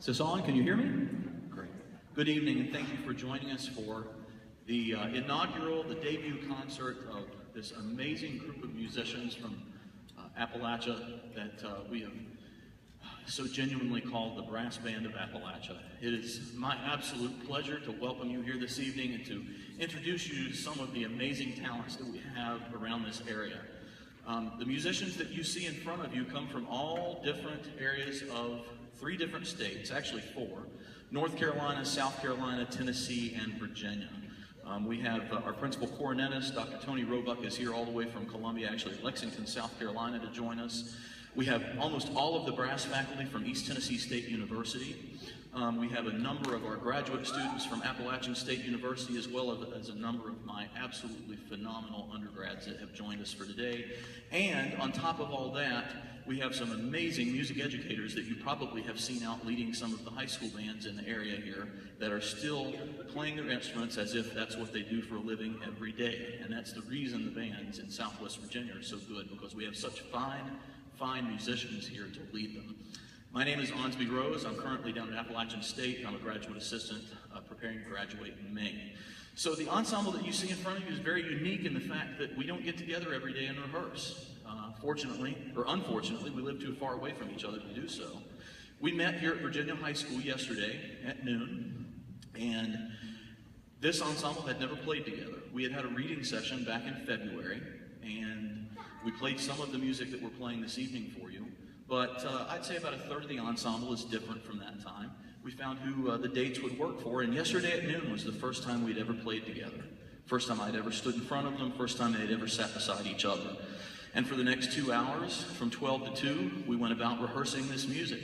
Is this on? Can you hear me? Great. Good evening, and thank you for joining us for the inaugural, the debut concert of this amazing group of musicians from Appalachia that we have so genuinely called the Brass Band of Appalachia. It is my absolute pleasure to welcome you here this evening and to introduce you to some of the amazing talents that we have around this area. The musicians that you see in front of you come from all different areas of 3 different states, actually 4, North Carolina, South Carolina, Tennessee, and Virginia. We have our principal cornetist, Dr. Tony Roebuck, is here all the way from Columbia, actually Lexington, South Carolina, to join us. We have almost all of the brass faculty from East Tennessee State University. We have a number of our graduate students from Appalachian State University, as well as a number of my absolutely phenomenal undergrads that have joined us for today. And on top of all that, we have some amazing music educators that you probably have seen out leading some of the high school bands in the area here that are still playing their instruments as if that's what they do for a living every day. And that's the reason the bands in Southwest Virginia are so good, because we have such fine musicians here to lead them. My name is Onsby Rose. I'm currently down at Appalachian State. I'm a graduate assistant preparing to graduate in May. So the ensemble that you see in front of you is very unique in the fact that we don't get together every day and rehearse. Fortunately, or unfortunately, we live too far away from each other to do so. We met here at Virginia High School yesterday at noon, and this ensemble had never played together. We had a reading session back in February, and we played some of the music that we're playing this evening for you, but I'd say about a third of the ensemble is different from that time. We found who the dates would work for, and yesterday at noon was the first time we'd ever played together. First time I'd ever stood in front of them, first time they'd ever sat beside each other. And for the next 2 hours, from 12 to 2, we went about rehearsing this music.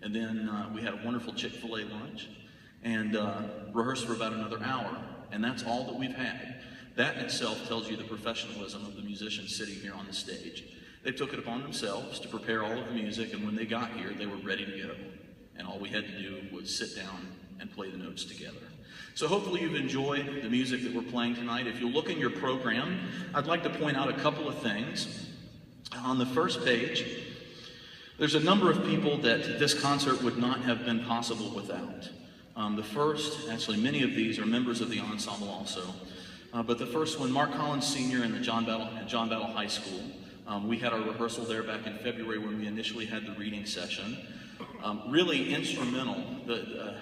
And then we had a wonderful Chick-fil-A lunch and rehearsed for about another hour. And that's all that we've had. That in itself tells you the professionalism of the musicians sitting here on the stage. They took it upon themselves to prepare all of the music, and when they got here, they were ready to go. And all we had to do was sit down and play the notes together. So hopefully you've enjoyed the music that we're playing tonight. If you look in your program, I'd like to point out a couple of things. On the first page, there's a number of people that this concert would not have been possible without. The first, actually many of these are members of the ensemble also, but the first one, Mark Collins Sr. in the John Battle High School. We had our rehearsal there back in February when we initially had the reading session. Really instrumental,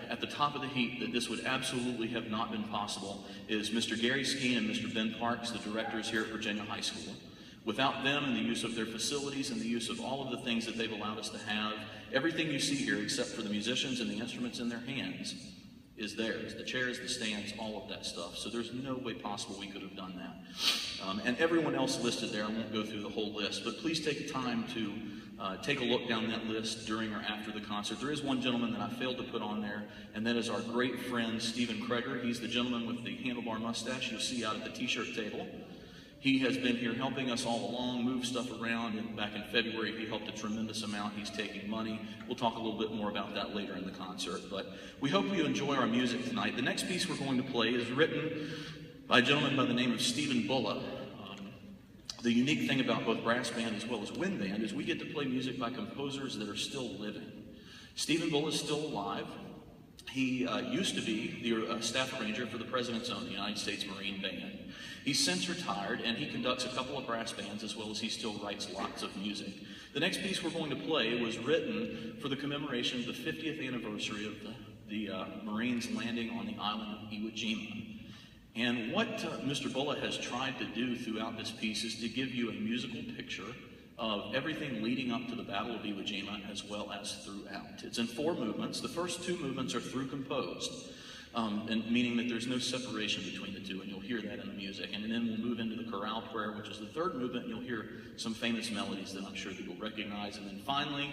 at the top of the heap, that this would absolutely have not been possible is Mr. Gary Skeen and Mr. Ben Parks, the directors here at Virginia High School. Without them and the use of their facilities and the use of all of the things that they've allowed us to have, everything you see here except for the musicians and the instruments in their hands is theirs. The chairs, the stands, all of that stuff. So there's no way possible we could have done that. And everyone else listed there, I won't go through the whole list, but please take time to take a look down that list during or after the concert. There is one gentleman that I failed to put on there, and that is our great friend, Stephen Kreger. He's the gentleman with the handlebar mustache you'll see out at the t-shirt table. He has been here helping us all along, move stuff around, and back in February he helped a tremendous amount. He's taking money. We'll talk a little bit more about that later in the concert, but we hope you enjoy our music tonight. The next piece we're going to play is written by a gentleman by the name of Stephen Bulla. The unique thing about both brass band as well as wind band is we get to play music by composers that are still living. Stephen Bulla is still alive. He used to be the staff arranger for the President's Own, the United States Marine Band. He's since retired, and he conducts a couple of brass bands as well as he still writes lots of music. The next piece we're going to play was written for the commemoration of the 50th anniversary of the Marines landing on the island of Iwo Jima. And what Mr. Bulla has tried to do throughout this piece is to give you a musical picture of everything leading up to the Battle of Iwo Jima as well as throughout. It's in 4 movements. The first 2 movements are through composed, and meaning that there's no separation between the 2, and you'll hear that in the music. And then we'll move into the chorale prayer, which is the 3rd movement, and you'll hear some famous melodies that I'm sure that you'll recognize. And then finally,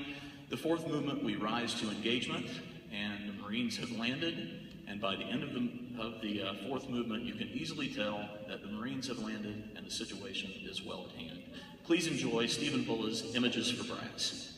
the 4th movement, we rise to engagement, and the Marines have landed. And by the end of the 4th movement, you can easily tell that the Marines have landed and the situation is well at hand. Please enjoy Stephen Bulla's Images for Brass.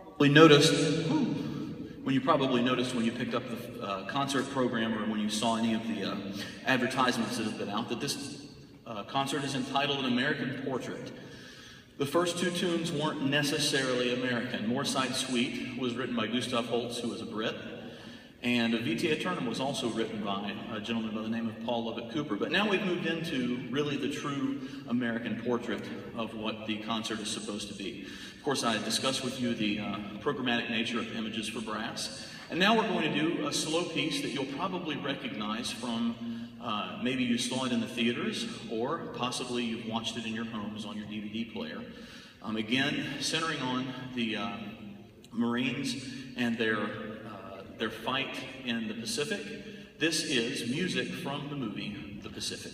probably noticed, when you probably noticed when you picked up the concert program or when you saw any of the advertisements that have been out, that this concert is entitled An American Portrait. The first two tunes weren't necessarily American. Moorside Suite was written by Gustav Holst, who was a Brit, and Vitae Aeternam was also written by a gentleman by the name of Paul Lovett Cooper. But now we've moved into really the true American portrait of what the concert is supposed to be. Of course, I discussed with you the programmatic nature of Images for Brass. And now we're going to do a slow piece that you'll probably recognize from maybe you saw it in the theaters, or possibly you've watched it in your homes on your DVD player. Again, centering on the Marines and their fight in the Pacific. This is music from the movie The Pacific.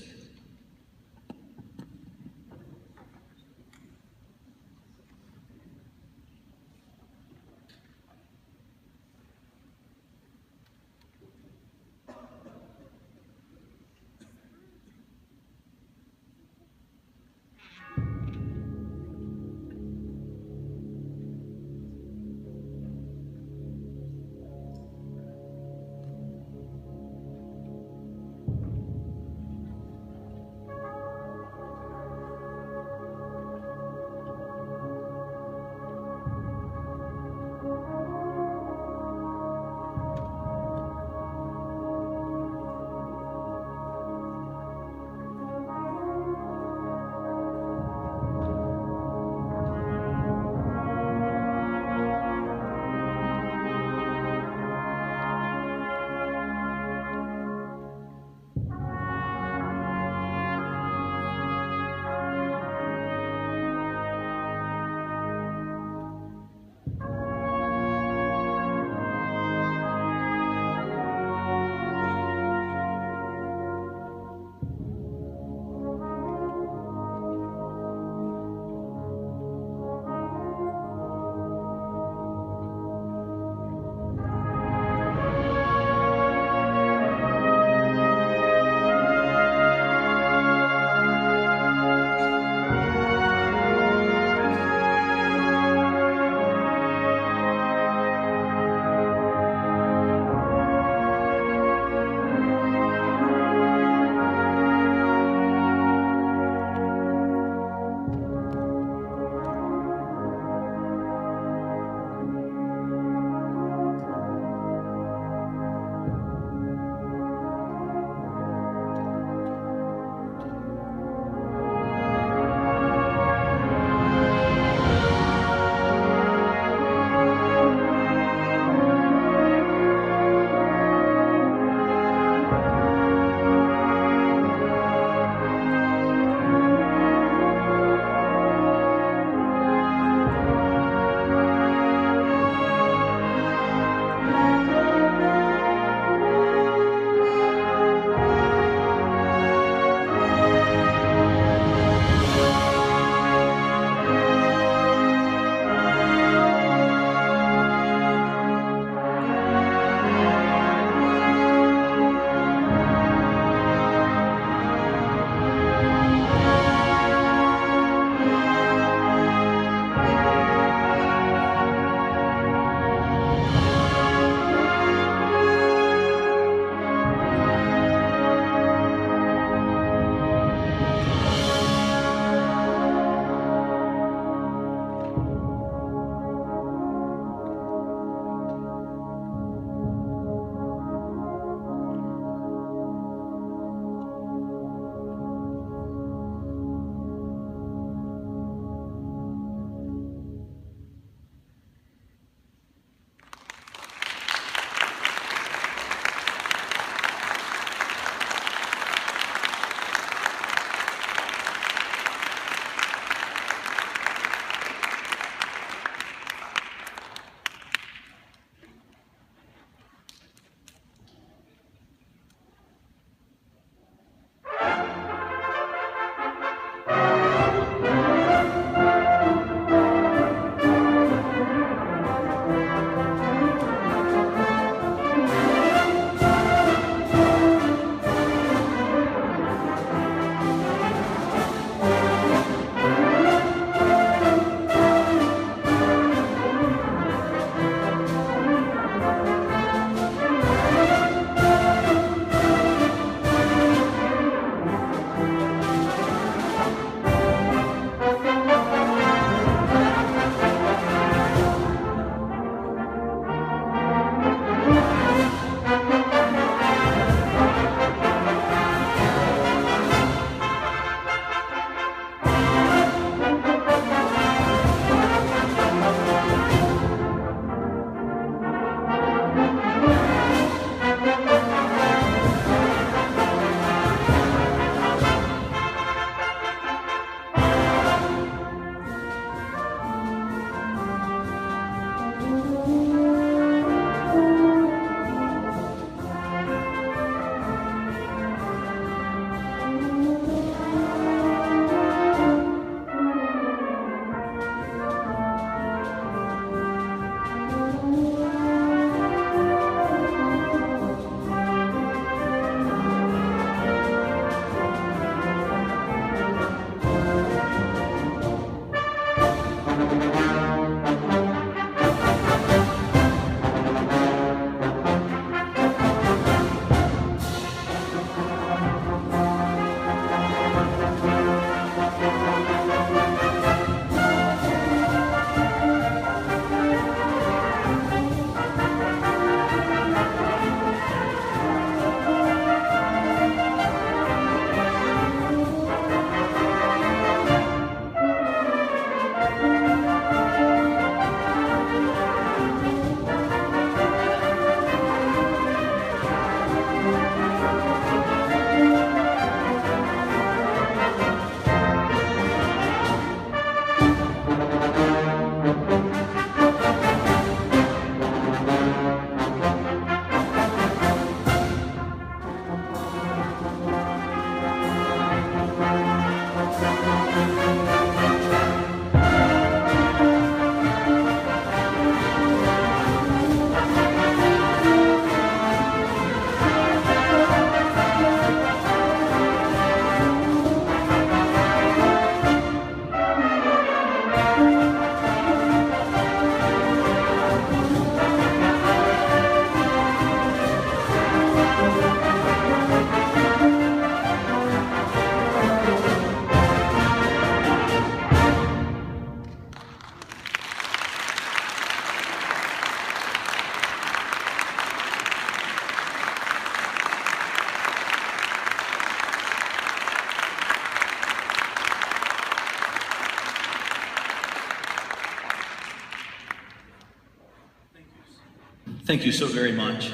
Thank you so very much.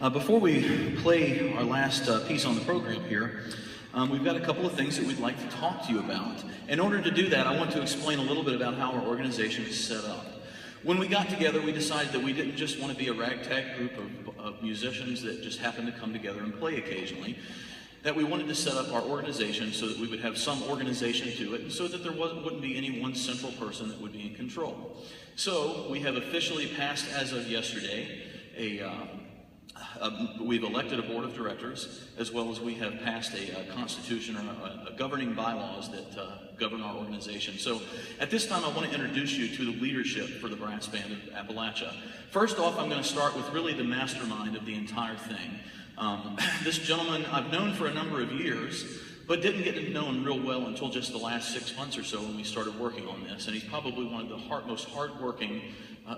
Before we play our last piece on the program here, we've got a couple of things that we'd like to talk to you about. In order to do that, I want to explain a little bit about how our organization is set up. When we got together, we decided that we didn't just want to be a ragtag group of musicians that just happened to come together and play occasionally, that we wanted to set up our organization so that we would have some organization to it, and so that there wouldn't be any one central person that would be in control. So we have officially passed, as of yesterday, we've elected a board of directors, as well as we have passed a constitution or a governing bylaws that govern our organization. So at this time, I want to introduce you to the leadership for the Brass Band of Appalachia. First off, I'm going to start with really the mastermind of the entire thing. This gentleman I've known for a number of years, but didn't get to know him real well until just the last 6 months or so when we started working on this. And he's probably one of the most hardworking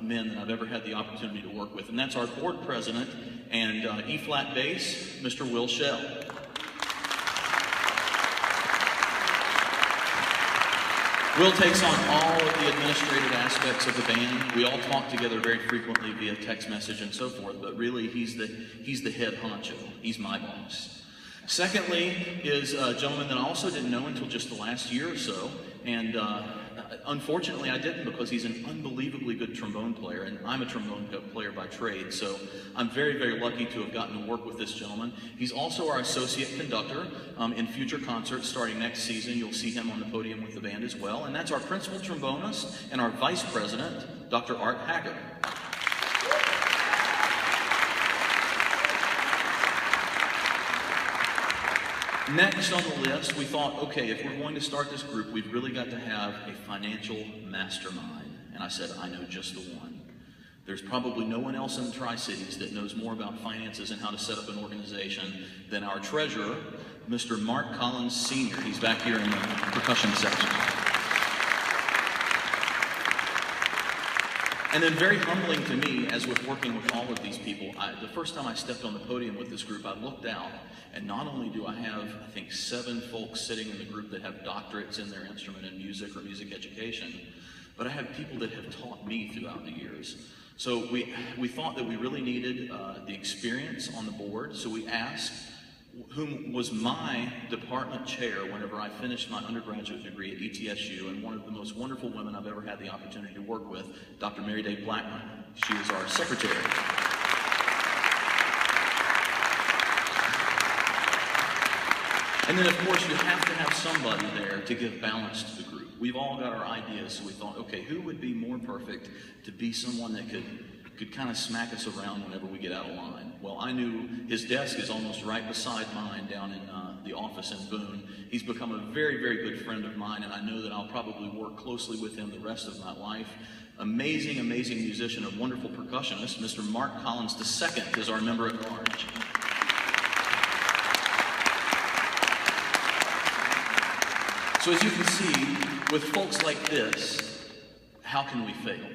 men that I've ever had the opportunity to work with. And that's our board president and E-flat bass, Mr. Will Shell. Will takes on all of the administrative aspects of the band. We all talk together very frequently via text message and so forth, but really he's the head honcho. He's my boss. Secondly is a gentleman that I also didn't know until just the last year or so, and unfortunately I didn't, because he's an unbelievably good trombone player, and I'm a trombone player by trade, so I'm very, very lucky to have gotten to work with this gentleman. He's also our associate conductor. In future concerts starting next season, you'll see him on the podium with the band as well, and that's our principal trombonist and our vice president, Dr. Art Hacker. Next on the list, we thought, okay, if we're going to start this group, we've really got to have a financial mastermind. And I said, I know just the one. There's probably no one else in the Tri-Cities that knows more about finances and how to set up an organization than our treasurer, Mr. Mark Collins Sr. He's back here in the percussion section. And then very humbling to me, as with working with all of these people, the first time I stepped on the podium with this group, I looked out, and not only do I have, I think, 7 folks sitting in the group that have doctorates in their instrument in music or music education, but I have people that have taught me throughout the years. So we thought that we really needed the experience on the board, so we asked whom was my department chair whenever I finished my undergraduate degree at ETSU, and one of the most wonderful women I've ever had the opportunity to work with, Dr. Mary Day Blackman. She is our secretary. And then, of course, you have to have somebody there to give balance to the group. We've all got our ideas, so we thought, okay, who would be more perfect to be someone that could kind of smack us around whenever we get out of line? Well, I knew his desk is almost right beside mine down in the office in Boone. He's become a very, very good friend of mine, and I know that I'll probably work closely with him the rest of my life. Amazing, amazing musician, a wonderful percussionist. Mr. Mark Collins II is our member at large. So as you can see, with folks like this, how can we fail?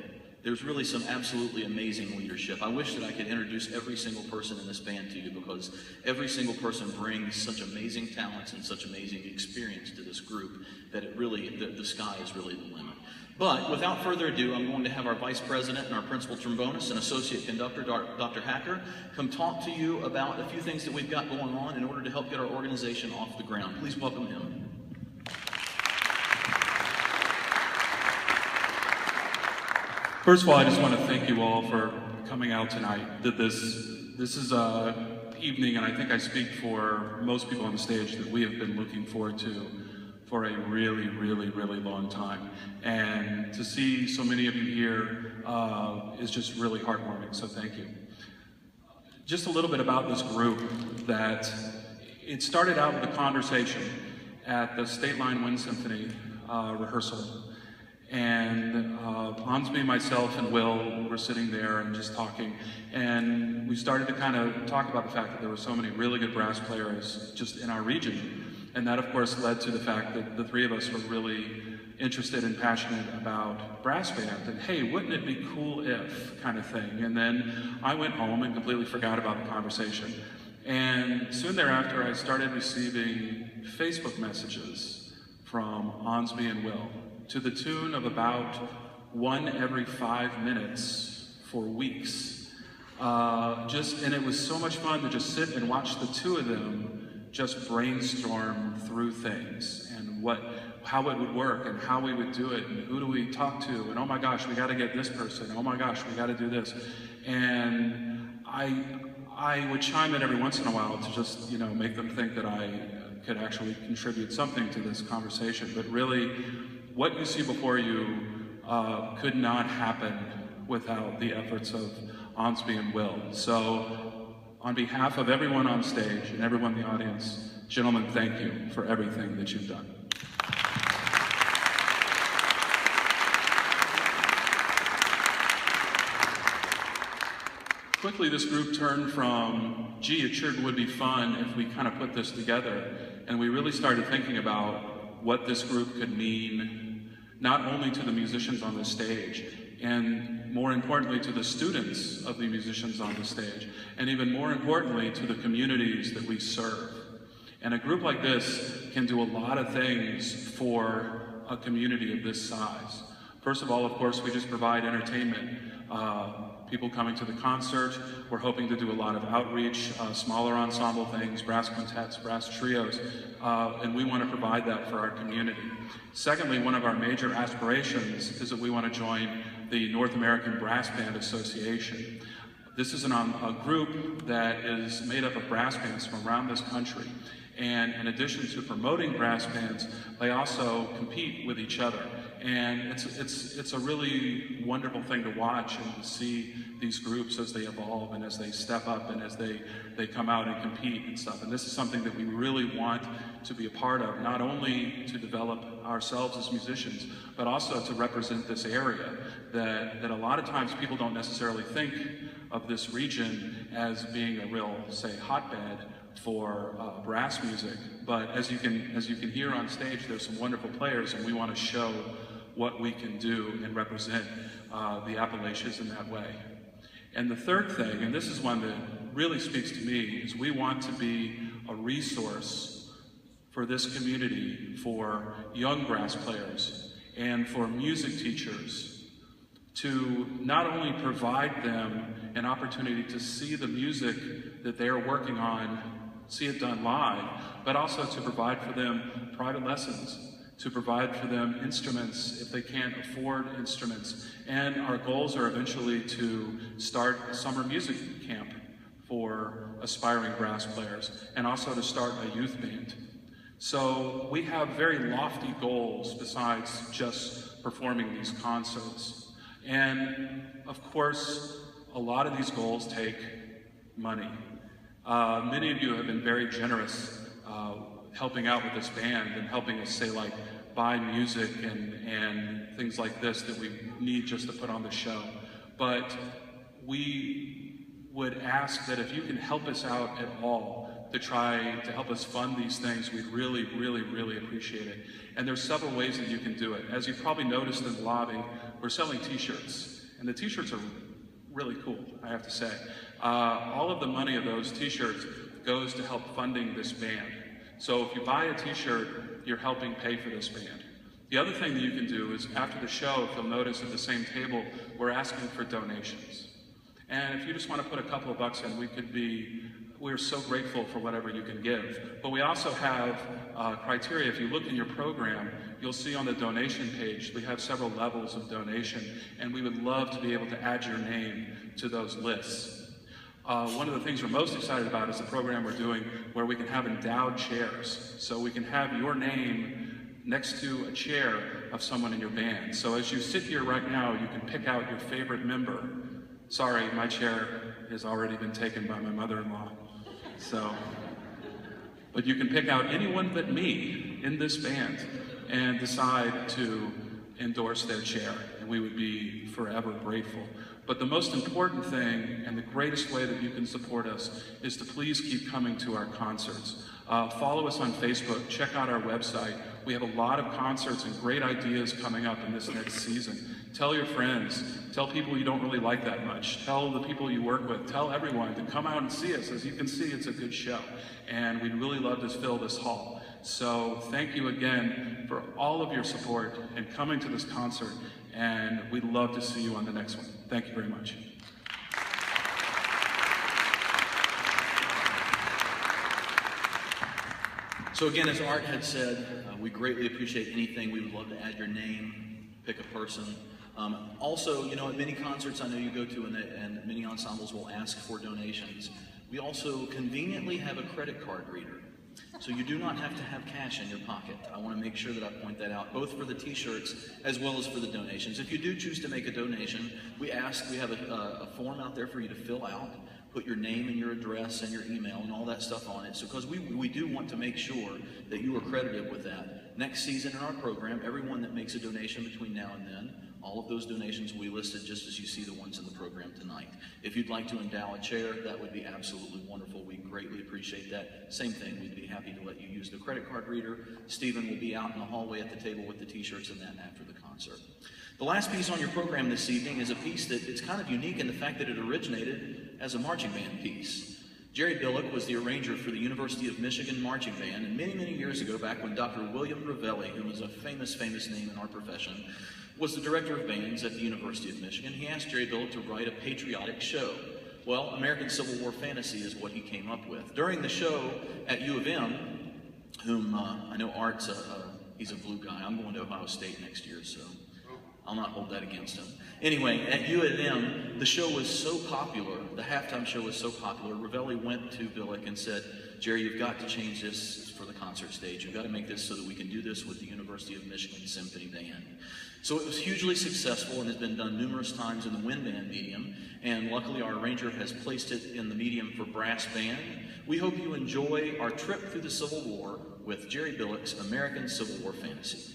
There's really some absolutely amazing leadership. I wish that I could introduce every single person in this band to you, because every single person brings such amazing talents and such amazing experience to this group that it really, the sky is really the limit. But without further ado, I'm going to have our vice president and our principal trombonist and associate conductor, Dr. Hacker, come talk to you about a few things that we've got going on in order to help get our organization off the ground. Please welcome him. First of all, I just want to thank you all for coming out tonight. This is an evening, and I think I speak for most people on the stage, that we have been looking forward to for a really, really, really long time. And to see so many of you here is just really heartwarming, so thank you. Just a little bit about this group, that it started out with a conversation at the State Line Wind Symphony rehearsal. And Hansby, myself, and Will were sitting there and just talking, and we started to kind of talk about the fact that there were so many really good brass players just in our region, and that of course led to the fact that the three of us were really interested and passionate about brass band, and hey, wouldn't it be cool if kind of thing. And then I went home and completely forgot about the conversation, and soon thereafter I started receiving Facebook messages from Hansby and Will, to the tune of about 1 every 5 minutes for weeks, And it was so much fun to just sit and watch the two of them just brainstorm through things and how it would work and how we would do it and who do we talk to and oh my gosh, we got to get this person. Oh my gosh, we got to do this. And I would chime in every once in a while to just, make them think that I could actually contribute something to this conversation. But really, what you see before you could not happen without the efforts of Ansby and Will. So, on behalf of everyone on stage and everyone in the audience, gentlemen, thank you for everything that you've done. Quickly, this group turned from, gee, it sure would be fun if we kind of put this together, and we really started thinking about what this group could mean, not only to the musicians on the stage, and more importantly to the students of the musicians on the stage, and even more importantly to the communities that we serve. And a group like this can do a lot of things for a community of this size. First of all, of course, we just provide entertainment. People coming to the concert. We're hoping to do a lot of outreach, smaller ensemble things, brass quintets, brass trios, and we want to provide that for our community. Secondly, one of our major aspirations is that we want to join the North American Brass Band Association. This is a group that is made up of brass bands from around this country. And in addition to promoting brass bands, they also compete with each other. And it's a really wonderful thing to watch and to see these groups as they evolve and as they step up and as they come out and compete and stuff. And this is something that we really want to be a part of, not only to develop ourselves as musicians, but also to represent this area that a lot of times people don't necessarily think of this region as being a real, say, hotbed for brass music. But as you can hear on stage, there's some wonderful players, and we want to show what we can do and represent the Appalachians in that way. And the third thing, and this is one that really speaks to me, is we want to be a resource for this community, for young brass players and for music teachers, to not only provide them an opportunity to see the music that they're working on, see it done live, but also to provide for them private lessons, to provide for them instruments if they can't afford instruments. And our goals are eventually to start a summer music camp for aspiring brass players, and also to start a youth band. So we have very lofty goals besides just performing these concerts. And of course, a lot of these goals take money. Many of you have been very generous helping out with this band and helping us, say, like, buy music and things like this that we need just to put on the show. But we would ask that if you can help us out at all to try to help us fund these things, we'd really, really, really appreciate it. And there's several ways that you can do it. As you probably noticed in the lobby, we're selling t-shirts, and the t-shirts are really cool, I have to say. All of the money of those t-shirts goes to help funding this band. So if you buy a t-shirt, you're helping pay for this band. The other thing that you can do is, after the show, if you'll notice at the same table, we're asking for donations. And if you just want to put a couple of bucks in, we're so grateful for whatever you can give. But we also have criteria. If you look in your program, you'll see on the donation page, we have several levels of donation, and we would love to be able to add your name to those lists. One of the things we're most excited about is the program we're doing where we can have endowed chairs. So we can have your name next to a chair of someone in your band. So as you sit here right now, you can pick out your favorite member. Sorry, my chair has already been taken by my mother-in-law. But you can pick out anyone but me in this band and decide to endorse their chair, and we would be forever grateful. But the most important thing, and the greatest way that you can support us, is to please keep coming to our concerts. Follow us on Facebook, check out our website. We have a lot of concerts and great ideas coming up in this next season. Tell your friends, tell people you don't really like that much, tell the people you work with, tell everyone to come out and see us. As you can see, it's a good show, and we'd really love to fill this hall. So thank you again for all of your support and coming to this concert, and we'd love to see you on the next one. Thank you very much. So again, as Art had said, we greatly appreciate anything. We would love to add your name, pick a person. Also, you know, at many concerts I know you go to and many ensembles will ask for donations. We also conveniently have a credit card reader. So you do not have to have cash in your pocket. I want to make sure that I point that out, both for the t-shirts as well as for the donations. If you do choose to make a donation, we have a form out there for you to fill out. Put your name and your address and your email and all that stuff on it. So because we do want to make sure that you are credited with that. Next season in our program, everyone that makes a donation between now and then, all of those donations will be listed just as you see the ones in the program tonight. If you'd like to endow a chair, that would be absolutely wonderful. We greatly appreciate that. Same thing, we'd be happy to let you use the credit card reader. Stephen will be out in the hallway at the table with the t-shirts and that after the concert. The last piece on your program this evening is a piece that it's kind of unique in the fact that it originated as a marching band piece. Jerry Billick was the arranger for the University of Michigan Marching Band, and many, many years ago, back when Dr. William Ravelli, who was a famous, famous name in our profession, was the director of bands at the University of Michigan, he asked Jerry Billick to write a patriotic show. Well, American Civil War Fantasy is what he came up with. During the show at U of M, whom I know Art's he's a blue guy. I'm going to Ohio State next year, so I'll not hold that against him. Anyway, at U of M, the show was so popular, the halftime show was so popular, Ravelli went to Billick and said, Jerry, you've got to change this for the concert stage. You've got to make this so that we can do this with the University of Michigan Symphony Band. So it was hugely successful and has been done numerous times in the wind band medium, and luckily our arranger has placed it in the medium for brass band. We hope you enjoy our trip through the Civil War with Jerry Billick's American Civil War Fantasy.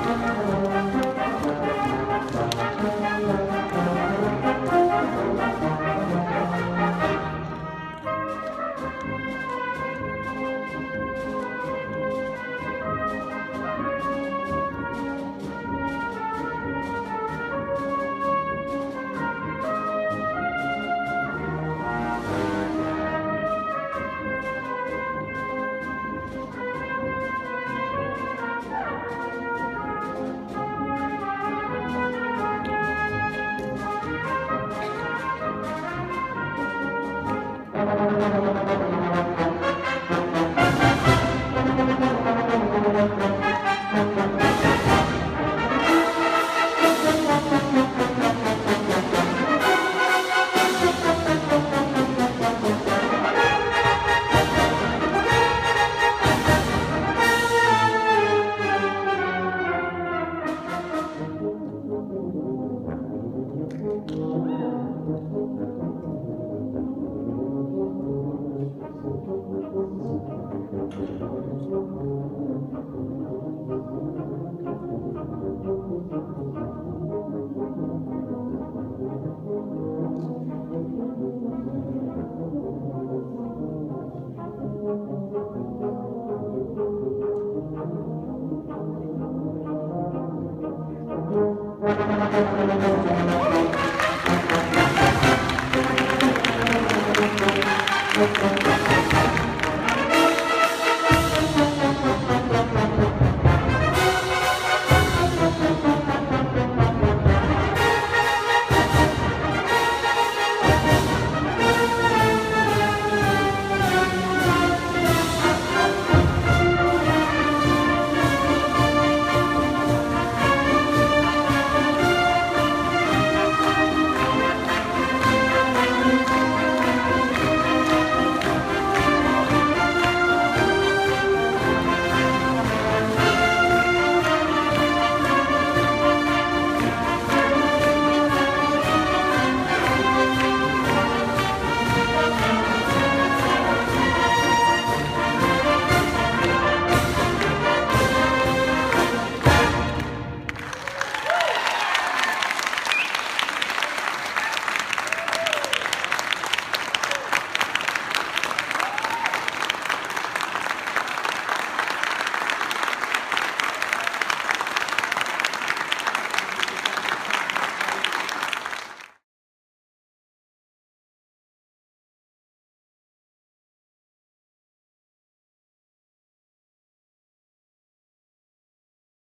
Thank you.